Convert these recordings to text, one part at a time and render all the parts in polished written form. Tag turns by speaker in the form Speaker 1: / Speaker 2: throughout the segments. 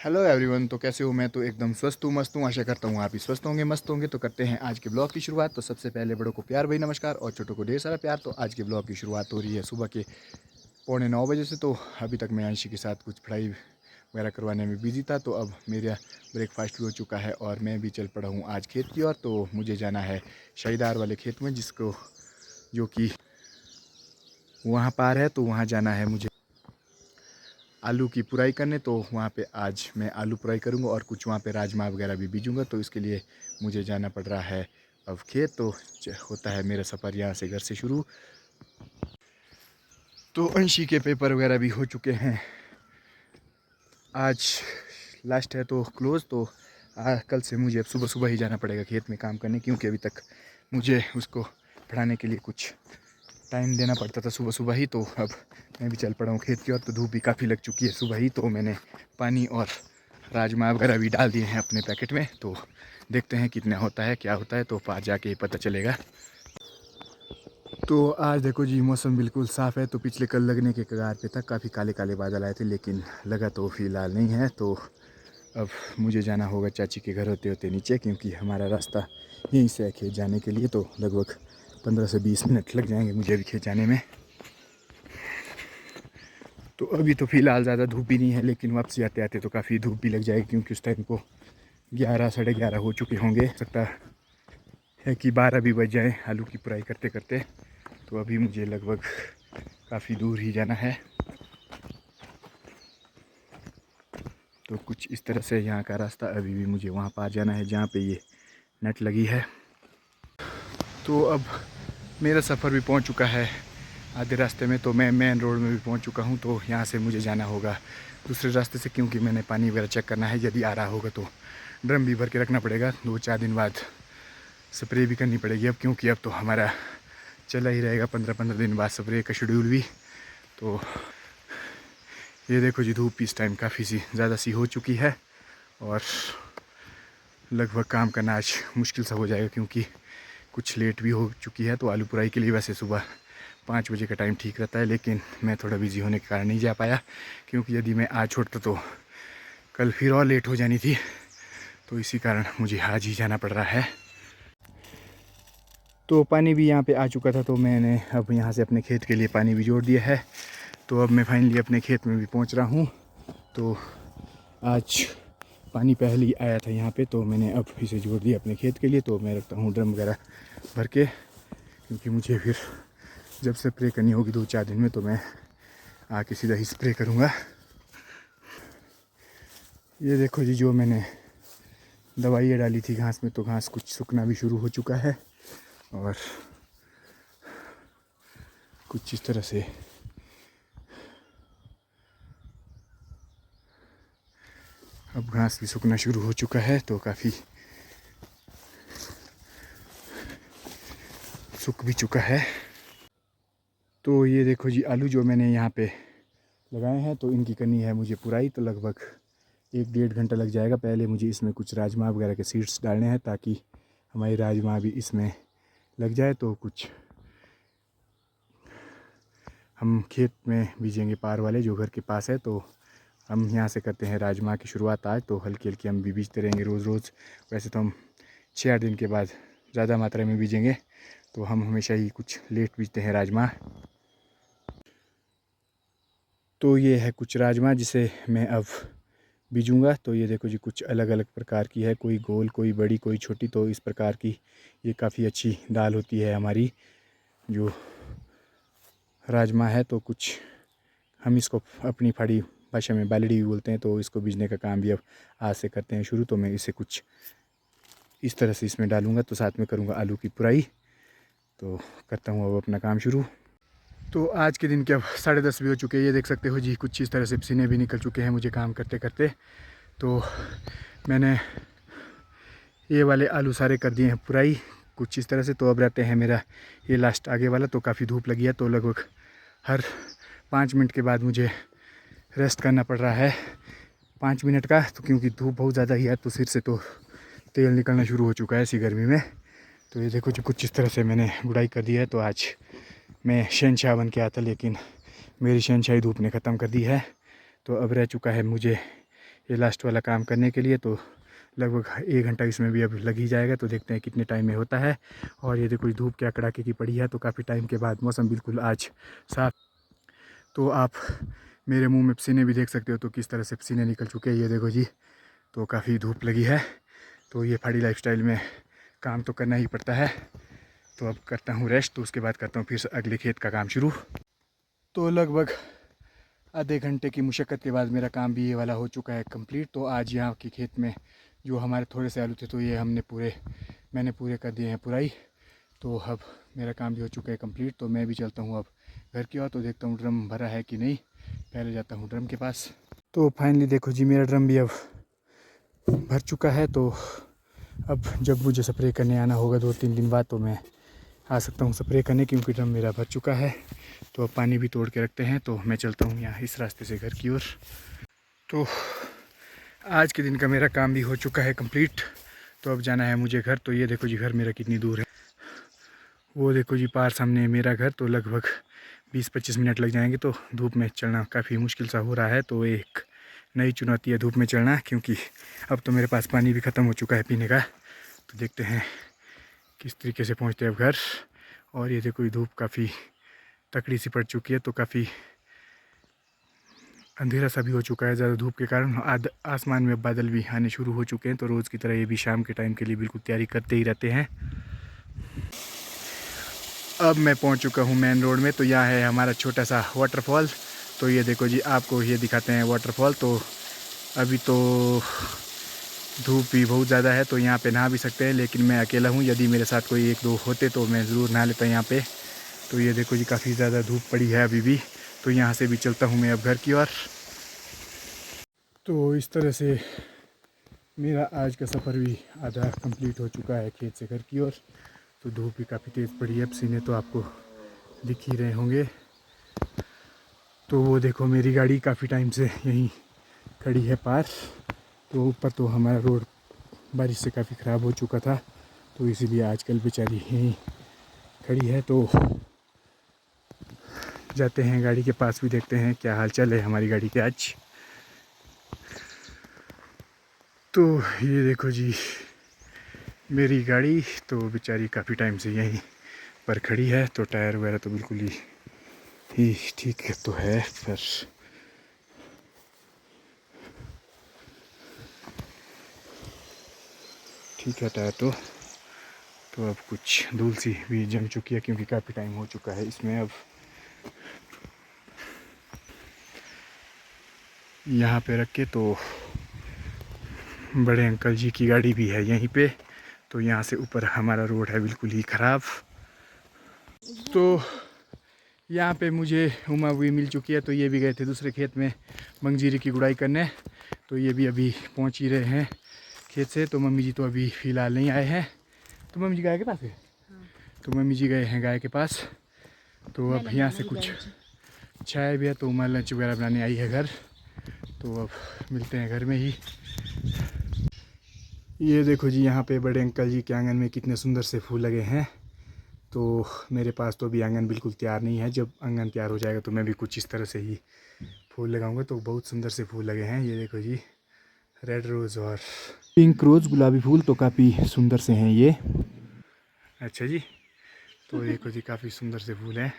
Speaker 1: Hello everyone. तो कैसे हो? मैं तो एकदम स्वस्थ हूँ, मस्त हूँ। आशा करता हूँ आप भी स्वस्थ होंगे, मस्त होंगे। तो करते हैं आज के ब्लॉग की शुरुआत। तो सबसे पहले बड़ों को प्यार भाई नमस्कार और छोटों को ढेर सारा प्यार। तो आज के ब्लॉग की शुरुआत हो रही है सुबह के 8:45 बजे से। तो अभी तक मैं अंशी के साथ कुछ पढ़ाई वगैरह करवाने में बिजी था। तो अब मेरा ब्रेकफास्ट भी हो चुका है और मैं भी चल पड़ा हूँ आज खेत की ओर। तो मुझे जाना है शाहीदार वाले खेत में, जिसको जो कि वहाँ पार है। तो वहाँ जाना है मुझे आलू की पुराई करने। तो वहाँ पे आज मैं आलू पुराई करूँगा और कुछ वहाँ पे राजमा वगैरह भी बीजूँगा। तो इसके लिए मुझे जाना पड़ रहा है अब खेत। तो होता है मेरा सफ़र यहाँ से घर से शुरू। तो अंशी के पेपर वगैरह भी हो चुके हैं, आज लास्ट है तो क्लोज़। तो कल से मुझे अब सुबह सुबह ही जाना पड़ेगा खेत में काम करने, क्योंकि अभी तक मुझे उसको पढ़ाने के लिए कुछ टाइम देना पड़ता था सुबह सुबह ही। तो अब मैं भी चल पड़ा हूँ खेत की ओर। तो धूप भी काफ़ी लग चुकी है सुबह ही। तो मैंने पानी और राजमा वगैरह भी डाल दिए हैं अपने पैकेट में। तो देखते हैं कितना होता है, क्या होता है। तो पास जाके ही पता चलेगा। तो आज देखो जी, मौसम बिल्कुल साफ़ है। तो पिछले कल लगने के कगार पे था, काफ़ी काले काले बादल आए थे, लेकिन लगा तो फ़िलहाल नहीं है। तो अब मुझे जाना होगा चाची के घर होते होते नीचे, क्योंकि हमारा रास्ता यहीं से है खेत जाने के लिए। तो लगभग 15 से 20 मिनट लग जाएंगे मुझे भी खेत जाने में। तो अभी तो फ़िलहाल ज़्यादा धूप भी नहीं है, लेकिन वापसी आते आते तो काफ़ी धूप भी लग जाएगी, क्योंकि उस टाइम को 11 साढ़े 11 हो चुके होंगे। सकता है कि 12 भी बज जाए आलू की पुराई करते करते। तो अभी मुझे लगभग काफ़ी दूर ही जाना है। तो कुछ इस तरह से यहाँ का रास्ता। अभी भी मुझे वहाँ पार जाना है जहाँ पे ये नेट लगी है। तो अब मेरा सफ़र भी पहुँच चुका है आधे रास्ते में। तो मैं मेन रोड में भी पहुँच चुका हूँ। तो यहाँ से मुझे जाना होगा दूसरे रास्ते से, क्योंकि मैंने पानी वगैरह चेक करना है। यदि आ रहा होगा तो ड्रम भी भर के रखना पड़ेगा। 2-4 दिन बाद स्प्रे भी करनी पड़ेगी अब, क्योंकि अब तो हमारा चला ही रहेगा 15-15 दिन बाद स्प्रे का शेड्यूल भी। तो ये देखो जी, धूप इस टाइम काफ़ी सी ज़्यादा सी हो चुकी है और लगभग काम करना आज मुश्किल सा हो जाएगा, क्योंकि कुछ लेट भी हो चुकी है। तो आलू पुराई के लिए वैसे सुबह 5 बजे का टाइम ठीक रहता है, लेकिन मैं थोड़ा बिजी होने के कारण नहीं जा पाया, क्योंकि यदि मैं आज छोड़ता तो कल फिर और लेट हो जानी थी। तो इसी कारण मुझे आज ही जाना पड़ रहा है। तो पानी भी यहाँ पे आ चुका था। तो मैंने अब यहाँ से अपने खेत के लिए पानी भी जोड़ दिया है। तो अब मैं फाइनली अपने खेत में भी पहुँच रहा हूँ। तो आज पानी पहले ही आया था यहाँ पे, तो मैंने अब इसे जोड़ दिया अपने खेत के लिए। तो मैं रखता हूँ ड्रम वगैरह भर के, क्योंकि मुझे फिर जब स्प्रे करनी होगी 2-4 दिन में, तो मैं आके सीधा ही स्प्रे करूँगा। ये देखो जी, जो मैंने दवाइयाँ डाली थी घास में, तो घास कुछ सूखना भी शुरू हो चुका है और कुछ इस तरह से अब घास भी सूखना शुरू हो चुका है। तो काफ़ी सूख भी चुका है। तो ये देखो जी, आलू जो मैंने यहाँ पे लगाए हैं, तो इनकी करनी है मुझे पुराई। तो लगभग 1-1.5 घंटा लग जाएगा। पहले मुझे इसमें कुछ राजमा वगैरह के सीड्स डालने हैं, ताकि हमारी राजमा भी इसमें लग जाए। तो कुछ हम खेत में बीजेंगे पार वाले जो घर के पास है। तो हम यहाँ से करते हैं राजमा की शुरुआत आज। तो हल्की हल्की हम भी बीजते रहेंगे रोज़ रोज़। वैसे तो हम 6-8 दिन के बाद ज़्यादा मात्रा में बीजेंगे। तो हम हमेशा ही कुछ लेट बीजते हैं राजमा। तो ये है कुछ राजमा जिसे मैं अब बीजूँगा। तो ये देखो जी, कुछ अलग अलग प्रकार की है, कोई गोल, कोई बड़ी, कोई छोटी। तो इस प्रकार की ये काफ़ी अच्छी दाल होती है हमारी जो राजमा है। तो कुछ हम इसको अपनी पहाड़ी भाषा में बालड़ी भी बोलते हैं। तो इसको बीजने का काम भी अब आज से करते हैं शुरू। तो मैं इसे कुछ इस तरह से इसमें डालूँगा। तो साथ में करूँगा आलू की पुराई। तो करता हूँ अब अपना काम शुरू। तो आज के दिन के अब 10:30 भी हो चुके हैं। ये देख सकते हो जी, कुछ इस तरह से पसीने भी निकल चुके हैं मुझे काम करते करते। तो मैंने ये वाले आलू सारे कर दिए हैं पुराई कुछ इस तरह से। तो अब रहते हैं मेरा ये लास्ट आगे वाला। तो काफ़ी धूप लगी है, तो लगभग हर 5 मिनट के बाद मुझे रेस्ट करना पड़ रहा है 5 मिनट का। तो क्योंकि धूप बहुत ज़्यादा ही है, तो सिर से तो तेल निकलना शुरू हो चुका है ऐसी गर्मी में। तो ये देखो जो कुछ इस तरह से मैंने गुड़ाई कर दी है। तो आज मैं शहनशाह बन के आया था, लेकिन मेरी शहनशाही धूप ने ख़त्म कर दी है। तो अब रह चुका है मुझे ये लास्ट वाला काम करने के लिए। तो लगभग 1 घंटा इसमें भी अब लग ही जाएगा। तो देखते हैं कितने टाइम में होता है। और ये देखो धूप क्या कड़ाके की पड़ी है। तो काफ़ी टाइम के बाद मौसम बिल्कुल आज साफ। तो आप मेरे मुंह में पसीने भी देख सकते हो, तो किस तरह से पसीने निकल चुके हैं। ये देखो जी, तो काफ़ी धूप लगी है। तो ये पहाड़ी लाइफस्टाइल में काम तो करना ही पड़ता है। तो अब करता हूँ रेस्ट, तो उसके बाद करता हूँ फिर अगले खेत का काम शुरू। तो लगभग आधे घंटे की मुशक्क़त के बाद मेरा काम भी ये वाला हो चुका है कंप्लीट। तो आज यहाँ की खेत में जो हमारे थोड़े से आलू थे, तो ये मैंने पूरे कर दिए हैं पुराई। तो अब मेरा काम भी हो चुका है कंप्लीट। तो मैं भी चलता हूँ अब घर की ओर। तो देखता हूँ ड्रम भरा है कि नहीं, पहले जाता हूँ ड्रम के पास। तो फाइनली देखो जी, मेरा ड्रम भी अब भर चुका है। तो अब जब मुझे स्प्रे करने आना होगा 2-3 दिन बाद, तो मैं आ सकता हूँ स्प्रे करने, क्योंकि ड्रम मेरा भर चुका है। तो अब पानी भी तोड़ के रखते हैं। तो मैं चलता हूँ यहाँ इस रास्ते से घर की ओर। तो आज के दिन का मेरा काम भी हो चुका है कंप्लीट। तो अब जाना है मुझे घर। तो ये देखो जी, घर मेरा कितनी दूर है। वो देखो जी, पार सामने है मेरा घर। तो लगभग 20-25 मिनट लग जाएंगे। तो धूप में चलना काफ़ी मुश्किल सा हो रहा है। तो एक नई चुनौती है धूप में चलना, क्योंकि अब तो मेरे पास पानी भी ख़त्म हो चुका है पीने का। तो देखते हैं किस तरीके से पहुंचते हैं अब घर। और ये देखो धूप काफ़ी तकड़ी सी पड़ चुकी है। तो काफ़ी अंधेरा सा भी हो चुका है ज़्यादा धूप के कारण। आसमान में बादल भी आने शुरू हो चुके हैं। तो रोज़ की तरह ये भी शाम के टाइम के लिए बिल्कुल तैयारी करते ही रहते हैं। अब मैं पहुंच चुका हूं मेन रोड में। तो यहाँ है हमारा छोटा सा वाटरफॉल। तो ये देखो जी, आपको ये दिखाते हैं वाटरफॉल। तो अभी तो धूप भी बहुत ज़्यादा है, तो यहाँ पे नहा भी सकते हैं, लेकिन मैं अकेला हूँ। यदि मेरे साथ कोई 1-2 होते तो मैं ज़रूर नहा लेता यहाँ पे। तो ये देखो जी, काफ़ी ज़्यादा धूप पड़ी है अभी भी। तो यहाँ से भी चलता हूँ मैं अब घर की ओर। तो इस तरह से मेरा आज का सफ़र भी आधा कंप्लीट हो चुका है खेत से घर की ओर। तो धूप भी काफ़ी तेज़ पड़ी है, पसीने तो आपको दिख ही रहे होंगे। तो वो देखो मेरी गाड़ी काफ़ी टाइम से यहीं खड़ी है पार। तो ऊपर तो हमारा रोड बारिश से काफ़ी ख़राब हो चुका था, तो इसीलिए आजकल बेचारी यहीं खड़ी है। तो जाते हैं गाड़ी के पास भी, देखते हैं क्या हाल चाल है हमारी गाड़ी के आज। तो ये देखो जी मेरी गाड़ी, तो बेचारी काफ़ी टाइम से यहीं पर खड़ी है। तो टायर वगैरह तो बिल्कुल ही ठीक है तो है, पर ठीक है टायर तो अब कुछ धूल सी भी जम चुकी है, क्योंकि काफ़ी टाइम हो चुका है इसमें। अब यहाँ पे रख के, तो बड़े अंकल जी की गाड़ी भी है यहीं पे। तो यहाँ से ऊपर हमारा रोड है बिल्कुल ही ख़राब। तो यहाँ पे मुझे उमा भी मिल चुकी है। तो ये भी गए थे दूसरे खेत में मंगजीरी की गुड़ाई करने। तो ये भी अभी पहुँच ही रहे हैं खेत से। तो मम्मी जी तो अभी फ़िलहाल नहीं आए हैं। तो मम्मी जी गाय के पास है। तो मम्मी जी गए हैं गाय के पास। तो अब यहाँ से कुछ चाय भी है, तो उमा लंच वगैरह बनाने आई है घर। तो अब मिलते हैं घर में ही। ये देखो जी, यहाँ पे बड़े अंकल जी के आंगन में कितने सुंदर से फूल लगे हैं। तो मेरे पास तो अभी आंगन बिल्कुल तैयार नहीं है। जब आंगन तैयार हो जाएगा तो मैं भी कुछ इस तरह से ही फूल लगाऊंगा। तो बहुत सुंदर से फूल लगे हैं। ये देखो जी, रेड रोज़ और पिंक रोज़, गुलाबी फूल तो काफ़ी सुंदर से हैं ये। अच्छा जी, तो देखो जी काफ़ी सुंदर से फूल हैं।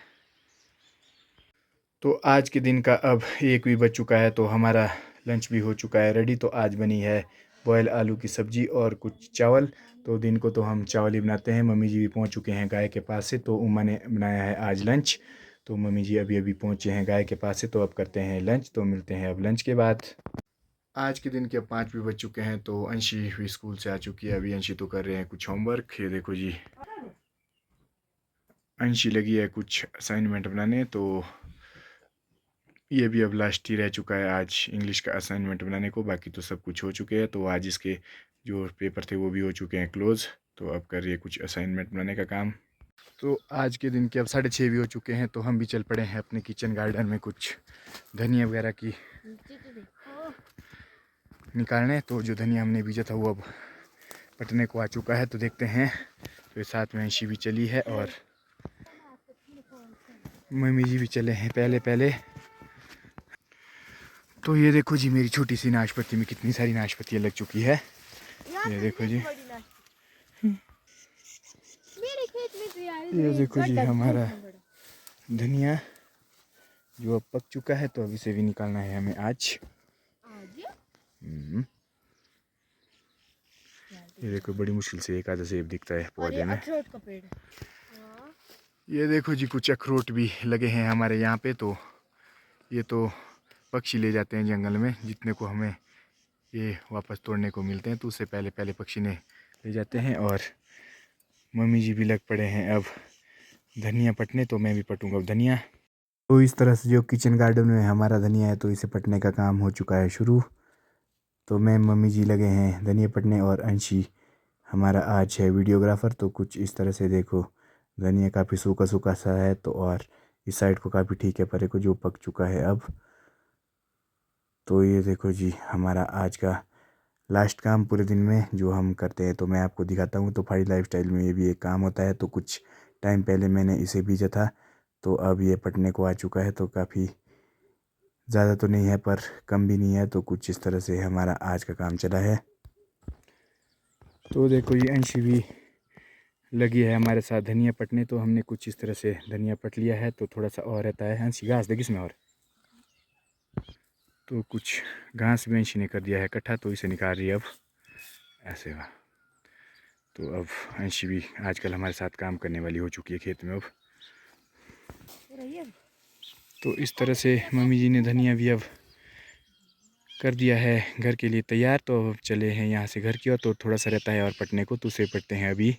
Speaker 1: तो आज के दिन का अब 1 भी बज चुका है। तो हमारा लंच भी हो चुका है रेडी। तो आज बनी है बॉयल आलू की सब्ज़ी और कुछ चावल। तो दिन को तो हम चावल ही बनाते हैं। मम्मी जी भी पहुंच चुके हैं गाय के पास से। तो उमा ने बनाया है आज लंच। तो मम्मी जी अभी अभी पहुंचे हैं गाय के पास से। तो अब करते हैं लंच। तो मिलते हैं अब लंच के बाद। आज के दिन के अब 5 भी बज चुके हैं। तो अंशी भी स्कूल से आ चुकी है। अभी अंशी तो कर रहे हैं कुछ होमवर्क। ये देखो जी, अंशी लगी है कुछ असाइनमेंट बनाने। तो ये भी अब लास्ट ही रह चुका है आज इंग्लिश का असाइनमेंट बनाने को। बाकी तो सब कुछ हो चुके हैं। तो आज इसके जो पेपर थे वो भी हो चुके हैं क्लोज़। तो अब कर रही है कुछ असाइनमेंट बनाने का काम। तो आज के दिन के अब 6:30 भी हो चुके हैं। तो हम भी चल पड़े हैं अपने किचन गार्डन में कुछ धनिया वगैरह की निकालने। तो जो धनिया हमने बीजा था वो अब पटने को आ चुका है। तो देखते हैं। तो साथ में अंशी भी चली है और मम्मी जी भी चले हैं पहले। तो ये देखो जी मेरी छोटी सी नाशपाती में कितनी सारी नाशपातियाँ लग चुकी है। ये देखो जी,
Speaker 2: मेरे खेत में तो यार
Speaker 1: ये देखो जी हमारा धनिया जो अब पक चुका है, तो अब इसे भी निकालना है हमें आज। ये देखो बड़ी मुश्किल से एक आधा सेब दिखता है पौधे में।
Speaker 2: अखरोट का पेड़।
Speaker 1: ये देखो जी कुछ अखरोट भी लगे हैं हमारे यहाँ पे। तो ये तो पक्षी ले जाते हैं जंगल में, जितने को हमें ये वापस तोड़ने को मिलते हैं तो उससे पहले पहले पक्षी ने ले जाते हैं। और मम्मी जी भी लग पड़े हैं अब धनिया पटने, तो मैं भी पटूंगा अब धनिया। तो इस तरह से जो किचन गार्डन में हमारा धनिया है तो इसे पटने का काम हो चुका है शुरू। तो मैं मम्मी जी लगे हैं धनिया पटने और अंशी हमारा आज है वीडियोग्राफर। तो कुछ इस तरह से देखो धनिया काफ़ी सूखा सूखा सा है, तो और इस साइड को काफ़ी ठीक है, परे को जो पक चुका है अब। तो ये देखो जी हमारा आज का लास्ट काम पूरे दिन में जो हम करते हैं, तो मैं आपको दिखाता हूँ। तो पहाड़ी लाइफस्टाइल में ये भी एक काम होता है। तो कुछ टाइम पहले मैंने इसे बीजा था, तो अब ये पटने को आ चुका है। तो काफ़ी ज़्यादा तो नहीं है पर कम भी नहीं है। तो कुछ इस तरह से हमारा आज का काम चला है। तो देखो ये अंशी भी लगी है हमारे साथ धनिया पटने। तो हमने कुछ इस तरह से धनिया पट लिया है, तो थोड़ा सा और रहता है। अंशी घास देगी इसमें और, तो कुछ घास भी अंशी ने कर दिया है इकट्ठा, तो इसे निकाल रही है अब ऐसे हुआ। तो अब अंशी भी आजकल हमारे साथ काम करने वाली हो चुकी है खेत में अब। तो इस तरह से मम्मी जी ने धनिया भी अब कर दिया है घर के लिए तैयार। तो अब चले हैं यहाँ से घर की ओर। तो थोड़ा सा रहता है और पटने को, तो उसे पटते हैं अभी।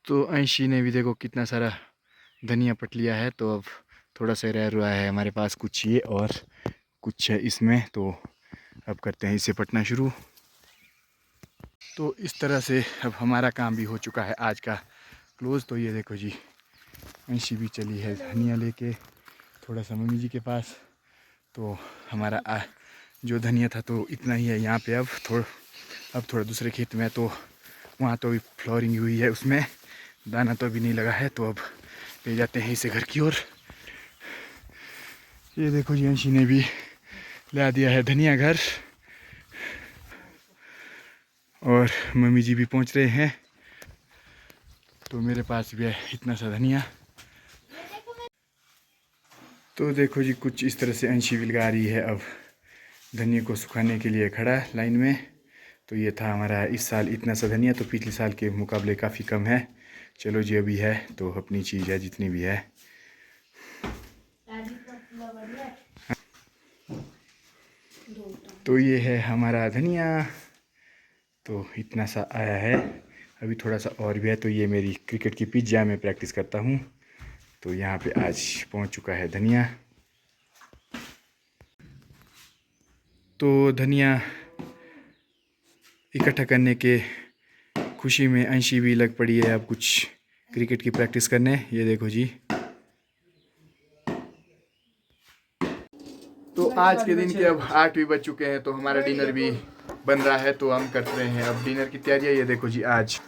Speaker 1: तो अंशी ने भी देखो कितना सारा धनिया पट लिया है। तो अब थोड़ा सा रह रहा है हमारे पास कुछ ये और कुछ है इसमें। तो अब करते हैं इसे पटना शुरू। तो इस तरह से अब हमारा काम भी हो चुका है आज का क्लोज़। तो ये देखो जी अंशी भी चली है धनिया लेके थोड़ा सा मम्मी जी के पास। तो हमारा जो धनिया था तो इतना ही है यहाँ पे। अब थोड़ा दूसरे खेत में, तो वहाँ तो अभी फ्लोरिंग हुई है, उसमें दाना तो अभी नहीं लगा है। तो अब ले जाते हैं इसे घर की ओर। ये देखो जी अंशी ने भी ला दिया है धनिया घर, और मम्मी जी भी पहुँच रहे हैं। तो मेरे पास भी है इतना सा धनिया। तो देखो जी कुछ इस तरह से अंशी भी लगा रही है अब धनिया को सुखाने के लिए खड़ा लाइन में। तो ये था हमारा इस साल इतना सा धनिया। तो पिछले साल के मुकाबले काफ़ी कम है। चलो जी अभी है तो अपनी चीज़ है जितनी भी है। तो ये है हमारा धनिया। तो इतना सा आया है, अभी थोड़ा सा और भी है। तो ये मेरी क्रिकेट की पिच जहाँ मैं प्रैक्टिस करता हूँ, तो यहाँ पे आज पहुँच चुका है धनिया। तो धनिया इकट्ठा करने के खुशी में अंशी भी लग पड़ी है अब कुछ क्रिकेट की प्रैक्टिस करने। ये देखो जी। तो आज के दिन के अब 8 भी बज चुके हैं। तो हमारा डिनर भी बन रहा है, तो हम करते हैं अब डिनर की तैयारियाँ। ये देखो जी आज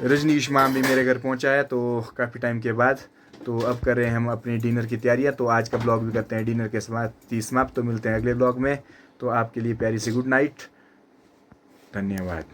Speaker 1: रजनीश माम भी मेरे घर पहुंचा है, तो काफ़ी टाइम के बाद। तो अब कर रहे हैं हम अपनी डिनर की तैयारियाँ। तो आज का ब्लॉग भी करते हैं डिनर के समाप्त। तो मिलते हैं अगले ब्लॉग में। तो आपके लिए प्यारी सी गुड नाइट, धन्यवाद।